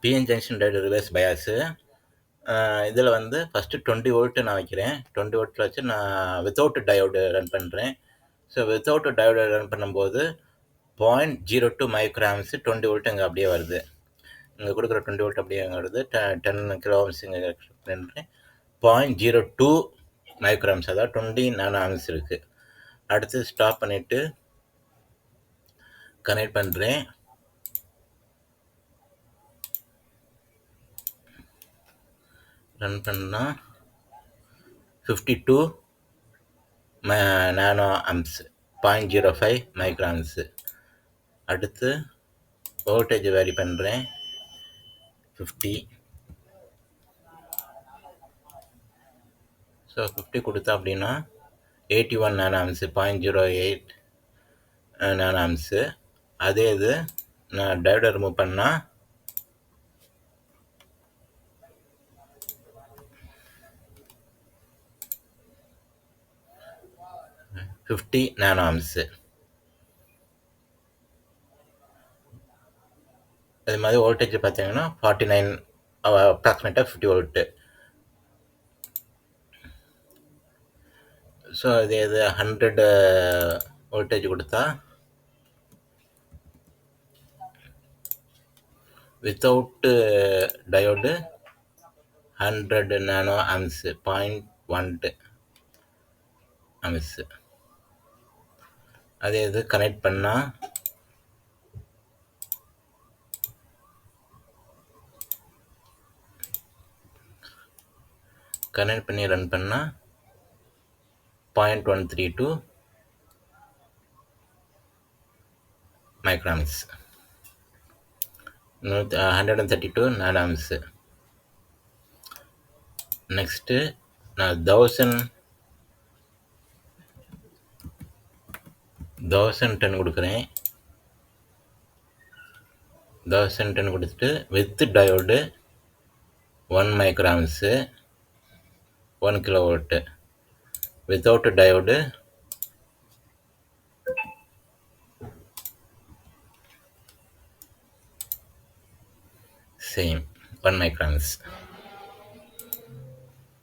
PN junction diode reverse bias. இதில் வந்து first 20 volt நான் வைக்கிறேன். 20 வோல்ட்டில் வச்சு நான் வித்தவுட் டயோடு ரன் பண்ணுறேன். ஸோ வித்தவுட் டயோடு ரன் பண்ணும்போது 0.02 மைக்ரோஆம்ஸ் 20 வோல்ட் இங்கே அப்படியே வருது. இங்கே கொடுக்குற 20 வோல்ட் அப்படியே வருது. 10 கிலோ ஆம்ஸ் இங்கே பண்ணுறேன். 0.02 மைக்ரோஆம்ஸ், அதாவது 20 நானோ ஆம்ஸ் இருக்குது. அடுத்து ஸ்டாப் பண்ணிவிட்டு கனெக்ட் பண்ணுறேன். ரன் பண்ணால் 52 நானோ ஆம்ஸ், 0.05 மைக்ரோ ஆம்ஸு. அடுத்து வோல்டேஜ் வேரி பண்ணுறேன். 50. ஸோ 50 கொடுத்தா அப்படின்னா 81 நானோ ஆம்ஸு, 0.08 நானோ ஆம்ஸு. அதே இது நான் டயோடை ரிமூவ் பண்ணால் 50 நானோ ஆம்ஸு. அது மாதிரி வோல்டேஜ் பார்த்தீங்கன்னா 49, அப்ராக்சிமேட்டாக 50 வோல்ட்டு. ஸோ இது 100 வோல்டேஜ் கொடுத்தா வித்தவுட் டயோடு 100 நானோ ஆம்ஸு, 0.12 ஆம்ஸு. அதே இது கனெக்ட் பண்ணால் கனெக்ட் பண்ணி ரன் பண்ணால் 0.132 மைக்ராம்ஸ், 132 நானோ ஆம்ஸு. நெக்ஸ்ட்டு நான் 1010 கொடுக்குறேன். 1010 கொடுத்துட்டு with diode 1 மைக்ராம்ஸு, 1 kilo volt. Without diode same 1 மைக்ராம்ஸ்.